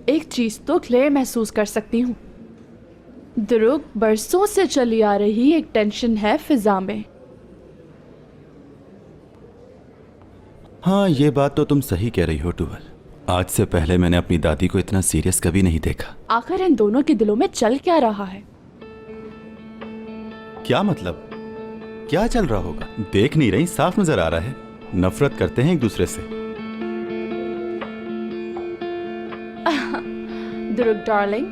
एक चीज तो क्लियर महसूस कर सकती हूँ। दुरुग, बरसों से चली आ रही एक टेंशन है फिजा में। हाँ, ये बात तो तुम सही कह रही हो टूवल। आज से पहले मैंने अपनी दादी को इतना सीरियस कभी नहीं देखा। आखिर इन दोनों के दिलों में चल क्या रहा है? क्या मतलब? क्या चल रहा होगा? देख नहीं रही, साफ नजर आ रहा है। नफरत करते हैं एक दूसरे से। दुरुग डार्लिंग,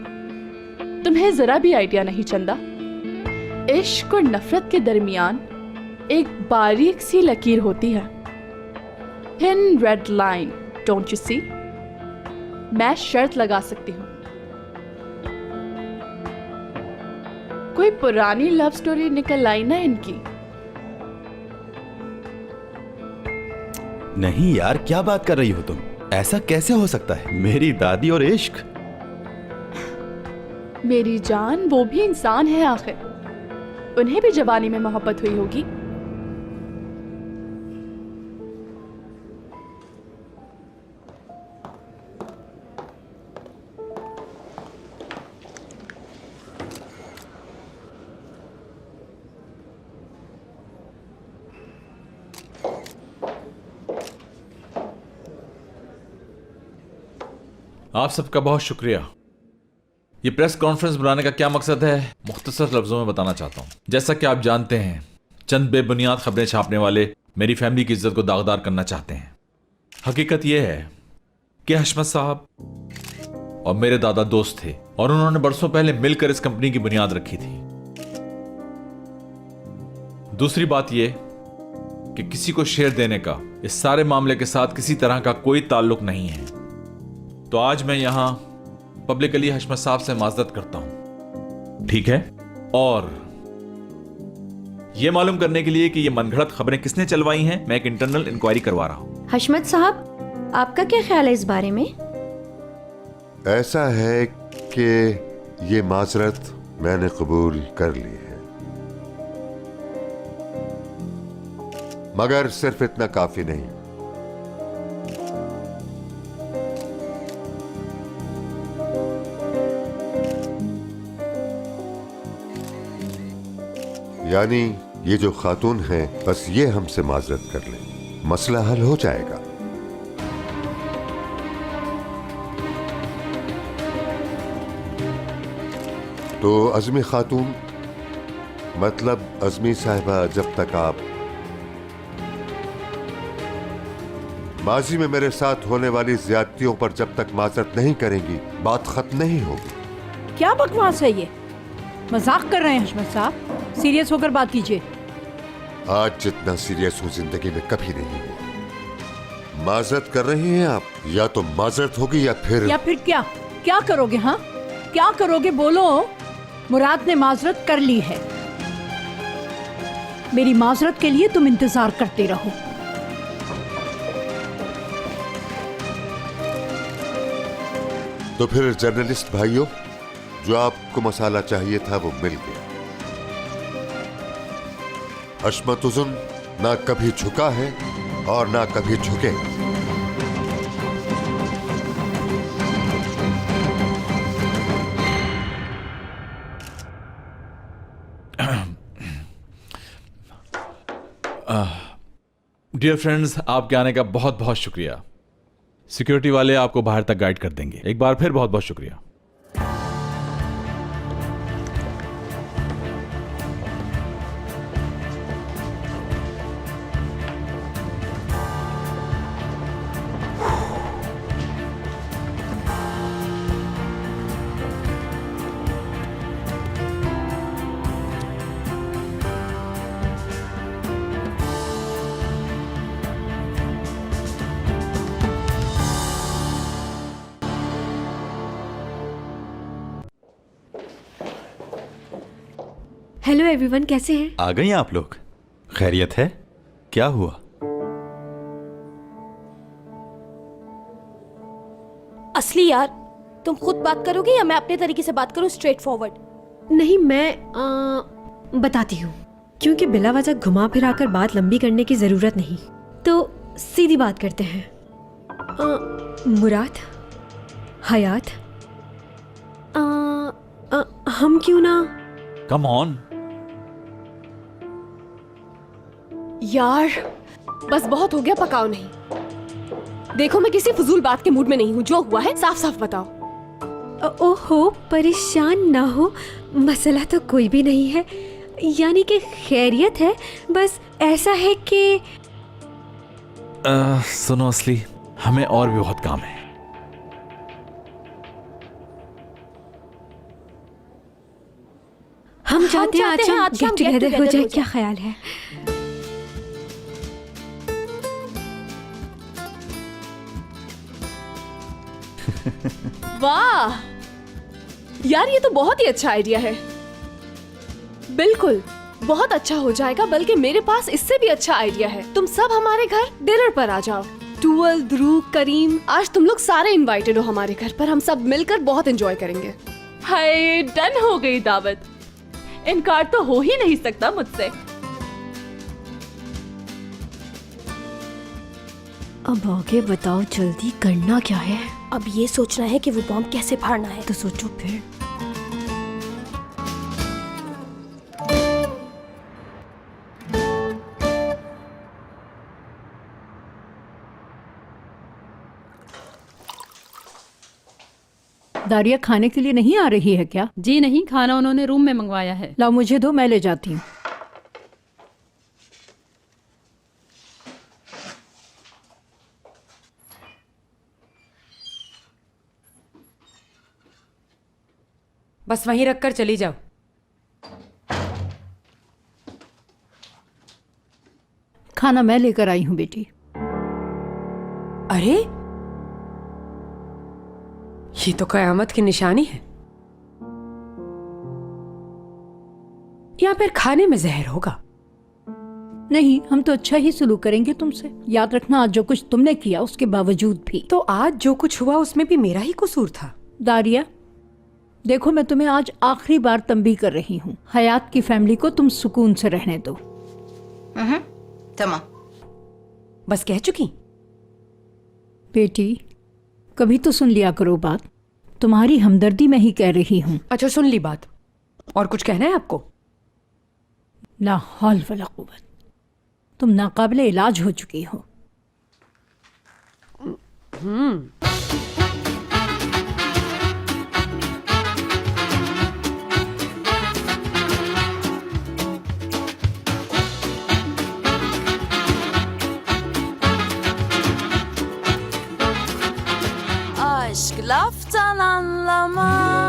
तुम्हें जरा भी आइडिया नहीं चंदा। इश्क और नफरत के दरमियान एक बारीक सी लकीर होती है, thin red line, don't you see? मैं शर्त लगा सकती हूँ, कोई पुरानी लव स्टोरी निकल आई ना इनकी। नहीं यार, क्या बात कर रही हो तुम? ऐसा कैसे हो सकता है? मेरी दादी और इश्क? मेरी जान, वो भी इंसान है आखिर, उन्हें भी जवानी में मोहब्बत हुई होगी। आप सबका बहुत शुक्रिया। ये प्रेस कॉन्फ्रेंस बुलाने का क्या मकसद है, मुख्तसर लफ्जों में बताना चाहता हूं। जैसा कि आप जानते हैं, चंद बेबुनियाद खबरें छापने वाले मेरी फैमिली की इज्जत को दागदार करना चाहते हैं। हकीकत यह है कि हशमत साहब और मेरे दादा दोस्त थे और उन्होंने बरसों पहले मिलकर इस कंपनी की बुनियाद रखी थी। दूसरी बात यह कि किसी को शेयर देने का इस सारे मामले के साथ किसी तरह का कोई ताल्लुक नहीं है। तो आज मैं यहां पब्लिकली हशमत साहब से माजरत करता हूं, ठीक है? और यह मालूम करने के लिए कि ये मनगढ़ंत खबरें किसने चलवाई हैं, मैं एक इंटरनल इंक्वायरी करवा रहा हूं। हशमत साहब, आपका क्या ख्याल है इस बारे में? ऐसा है कि ये माजरत मैंने कबूल कर ली है, मगर सिर्फ इतना काफी नहीं। यानी ये जो खातून है, बस ये हमसे माजरत कर ले, मसला हल हो जाएगा। तो अज़मी खातून, मतलब अज़मी साहिबा, जब तक आप माजी में मेरे साथ होने वाली ज्यादतियों पर जब तक माजरत नहीं करेंगी, बात खत्म नहीं होगी। क्या बकवास है ये? मजाक कर रहे हैं हशमत साहब, सीरियस होकर बात कीजिए। आज जितना सीरियस हूं जिंदगी में कभी नहीं हुआ। माजरत कर रही हैं आप? या तो माजरत होगी या फिर क्या क्या करोगे? हाँ, क्या करोगे बोलो। मुराद ने माजरत कर ली है, मेरी माजरत के लिए तुम इंतजार करते रहो। तो फिर जर्नलिस्ट भाइयों, जो आपको मसाला चाहिए था वो मिल गया। हशमत उज़्न ना कभी झुका है और ना कभी झुकेगा। डियर फ्रेंड्स, आपके आने का बहुत बहुत शुक्रिया। सिक्योरिटी वाले आपको बाहर तक गाइड कर देंगे। एक बार फिर बहुत बहुत शुक्रिया। हेलो एवरीवन, कैसे हैं? आ गई आप लोग? खैरियत है? क्या हुआ? असली यार, तुम खुद बात करोगे या मैं अपने तरीके से बात करूं, स्ट्रेट फॉरवर्ड? नहीं, मैं बताती हूँ, क्योंकि बिला वजह घुमा फिरा कर बात लंबी करने की जरूरत नहीं, तो सीधी बात करते हैं। मुराद, हयात, हम क्यों ना? Come on. यार बस बहुत हो गया, पकाओ नहीं। देखो मैं किसी फजूल बात के मूड में नहीं हूँ, जो हुआ है साफ साफ बताओ। ओहो, परेशान ना हो, मसला तो कोई भी नहीं है, यानी कि खैरियत है। बस ऐसा है कि सुनो असली, हमें और भी बहुत काम है। हम चाहते हैं आज शाम गेट टुगेदर हो जाए, क्या ख्याल है? वाह यार, ये तो बहुत ही अच्छा आइडिया है। बिल्कुल बहुत अच्छा हो जाएगा, बल्कि मेरे पास इससे भी अच्छा आइडिया है। तुम सब हमारे घर डिनर पर आ जाओ। टूअल, ध्रुव, करीम, आज तुम लोग सारे इनवाइटेड हो हमारे घर पर। हम सब मिलकर बहुत एंजॉय करेंगे। हाय, डन हो गई दावत। इनकार तो हो ही नहीं सकता मुझसे। अब आगे बताओ, जल्दी करना क्या है? अब ये सोचना है कि वो बॉम्ब कैसे फाड़ना है। तो सोचो फिर। दारिया खाने के लिए नहीं आ रही है क्या? जी नहीं, खाना उन्होंने रूम में मंगवाया है। लाओ मुझे दो, मैं ले जाती हूँ। बस वहीं रखकर चली जाओ। खाना मैं लेकर आई हूँ बेटी। अरे ये तो कयामत की निशानी है, या फिर खाने में जहर होगा। नहीं, हम तो अच्छा ही सलूक करेंगे तुमसे। याद रखना, आज जो कुछ तुमने किया उसके बावजूद भी। तो आज जो कुछ हुआ उसमें भी मेरा ही कसूर था। दारिया देखो, मैं तुम्हें आज आखिरी बार तंबीह कर रही हूँ। हयात की फैमिली को तुम सुकून से रहने दो। तमाम। बस कह चुकी। बेटी कभी तो सुन लिया करो बात। तुम्हारी हमदर्दी में ही कह रही हूँ। अच्छा सुन ली बात, और कुछ कहना है आपको? ला हौल वला कुव्वत, तुम नाकाबिले इलाज हो चुकी हो। Aşk laftan anlamaz.